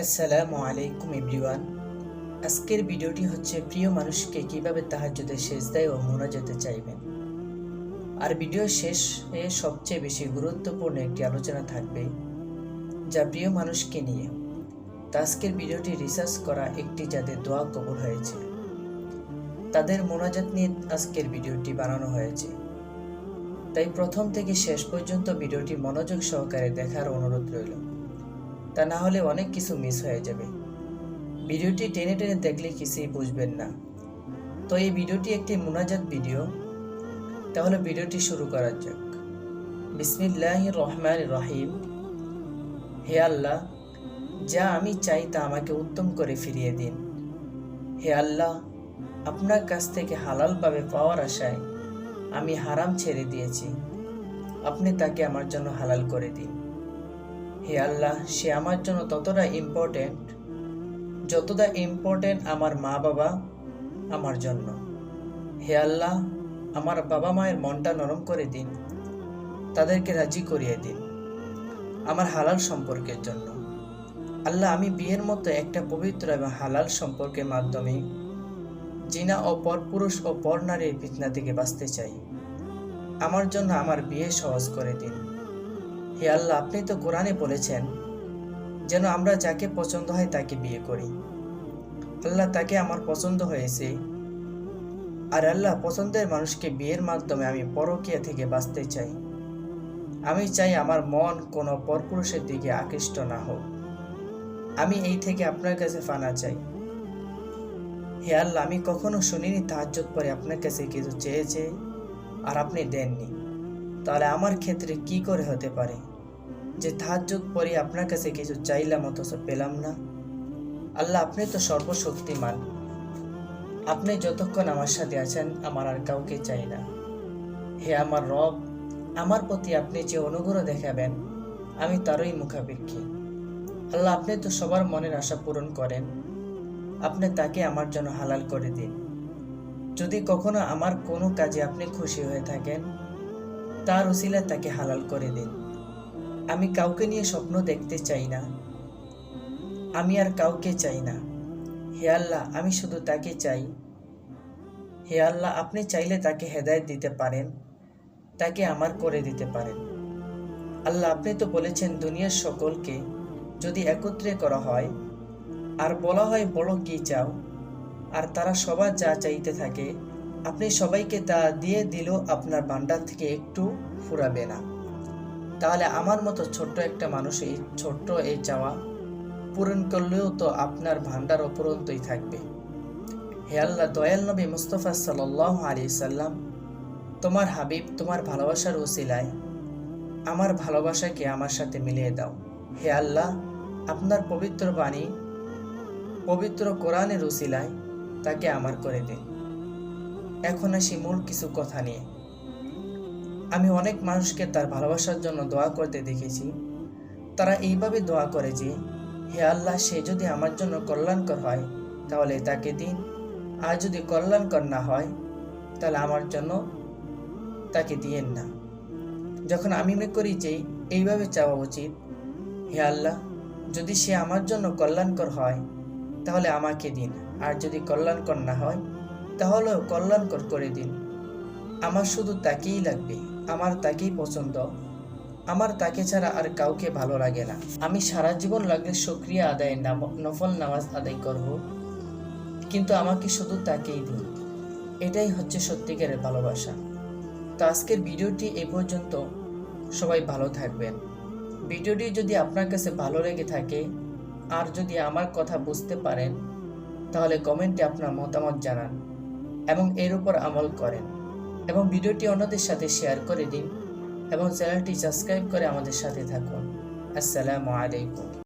আসসালামু আলাইকুম এভরিওয়ান। আজকের ভিডিওটি হচ্ছে প্রিয় মানুষকে কিভাবে তাহাজ্জুদের সেজদায় ও মোনাজাতে চাইবেন। আর ভিডিওর শেষে সবচেয়ে বেশি গুরুত্বপূর্ণ একটি আলোচনা থাকবে যা প্রিয় মানুষকে নিয়ে। তো আজকের ভিডিওটি রিসার্চ করা একটি যাদের দোয়া কবুল হয়েছে তাদের মোনাজাত নিয়ে আজকের ভিডিওটি বানানো হয়েছে। তাই প্রথম থেকে শেষ পর্যন্ত ভিডিওটি মনোযোগ সহকারে দেখার অনুরোধ রইল, তা না হলে অনেক কিছু মিস হয়ে যাবে। ভিডিওটি টেনে টেনে দেখলে কিছুই বুঝবেন না। তো এই ভিডিওটি একটি মুনাজাত ভিডিও, তাহলে ভিডিওটি শুরু করা যাক। বিসমিল্লাহির রহমানির রহিম। হে আল্লাহ, যা আমি চাই তা আমাকে উত্তম করে ফিরিয়ে দিন। হে আল্লাহ, আপনার কাছ থেকে হালালভাবে পাওয়ার আশায় আমি হারাম ছেড়ে দিয়েছি, আপনি তাকে আমার জন্য হালাল করে দিন। হে আল্লাহ, সে আমার জন্য ততটা ইম্পর্টেন্ট যতটা ইম্পর্টেন্ট আমার মা বাবা আমার জন্য। হে আল্লাহ, আমার বাবা মায়ের মনটা নরম করে দিন, তাদেরকে রাজি করিয়ে দিন আমার হালাল সম্পর্কের জন্য। আল্লাহ, আমি বিয়ের মতো একটা পবিত্র এবং হালাল সম্পর্কের মাধ্যমে জিনা ও পরপুরুষ ও পরনারীর ফিতনা থেকে বাঁচতে চাই। আমার জন্য আমার বিয়ে সহজ করে দিন। হে আল্লাহ, আপনি তো কোরআনে বলেছেন যেন আমরা যাকে পছন্দ হয় তাকে বিয়ে করি। আল্লাহ, তাকে আমার পছন্দ হয়েছে। আর আল্লাহ, পছন্দের মানুষকে বিয়ের মাধ্যমে আমি পরকীয়া থেকে বাঁচতে চাই। আমি চাই আমার মন কোনো পরপুরুষের দিকে আকৃষ্ট না হোক। আমি এই থেকে আপনার কাছে ফানা চাই। হে আল্লাহ, আমি কখনো শুনিনি তাহাজ্জুদ পরে আপনার কাছে কিছু চেয়েছে আর আপনি দেননি। তাহলে আমার ক্ষেত্রে কি করে হতে পারে যে তাহাজ্জুদ পরে আপনার কাছে কিছু চাইলাম অথচ পেলাম না? আল্লাহ, আপনি তো সর্বশক্তিমান। আপনি যতক্ষণ আমার সাথে আছেন আমার আর কাউকে চাই না। হে আমার রব, আমার প্রতি আপনি যে অনুগ্রহ দেখাবেন আমি তারই মুখাপেক্ষী। আল্লাহ, আপনি তো সবার মনের আশা পূরণ করেন, আপনি তাকে আমার জন্য হালাল করে দিন। যদি কখনো আমার কোনো কাজে আপনি খুশি হয়ে থাকেন তার উসিলায় তাকে হালাল করে দিন। আমি কাউকে নিয়ে স্বপ্ন দেখতে চাই না, আমি আর কাউকে চাই না। হে আল্লাহ, আমি শুধু তাকে চাই। হে আল্লাহ, আপনি চাইলে তাকে হেদায়েত দিতে পারেন, তাকে আমার করে দিতে পারেন। আল্লাহ, আপনি তো বলেছেন দুনিয়ার সকলকে যদি একত্রে করা হয় আর বলা হয় বলো কি চাও, আর তারা সবার যা চাইতে থাকে আপনি সবাইকে তা দিয়ে দিলেও আপনার ভান্ডার থেকে একটু ফুরাবে না। তাহলে আমার মতো ছোট্ট একটা মানুষ এই ছোট্ট এই চাওয়া পূরণ করলেও তো আপনার ভান্ডার অপূরন্তই থাকবে। হে আল্লাহ, দয়াল নবী মুস্তাফা সাল্লাল্লাহু আলাইহি সাল্লাম তোমার হাবিব, তোমার ভালোবাসার উসিলায় আমার ভালোবাসাকে আমার সাথে মিলিয়ে দাও। হে আল্লাহ, আপনার পবিত্র বাণী, পবিত্র কোরআনের উসিলায় তাকে আমার করে দিন। এখন আসি মূল কিছু কথা নিয়ে। আমি অনেক মানুষকে তার ভালোবাসার জন্য দোয়া করতে দেখেছি। তারা এইভাবে দোয়া করে যে, হে আল্লাহ, সে যদি আমার জন্য কল্যাণকর হয় তাহলে তাকে দিন, আর যদি কল্যাণকর না হয় তাহলে আমার জন্য তাকে দিয়েন না। যখন আমি মনে করি যে এইভাবে চাওয়া উচিত, হে আল্লাহ, যদি সে আমার জন্য কল্যাণকর হয় তাহলে আমাকে দিন, আর যদি কল্যাণকর না হয় তাহলেও কল্যাণকর করে দিন। আমার শুধু তাকেই লাগবে, আমার তাকেই পছন্দ, আমার তাকে ছাড়া আর কাউকে ভালো লাগে না। আমি সারা জীবন লাগলে শুকরিয়া আদায় নফল নামাজ আদায় করব, কিন্তু আমাকে শুধু তাকেই দিন। এটাই হচ্ছে সত্যিকারের ভালোবাসা। তো আজকের ভিডিওটি এই পর্যন্ত। সবাই ভালো থাকবেন। ভিডিওটি যদি আপনার কাছে ভালো লেগে থাকে আর যদি আমার কথা বুঝতে পারেন তাহলে কমেন্টে আপনার মতামত জানান এবং এর উপর আমল করেন, এবং ভিডিওটি অন্যদের সাথে শেয়ার করে দিন এবং চ্যানেলটি সাবস্ক্রাইব করে আমাদের সাথে থাকুন। আসসালামু আলাইকুম।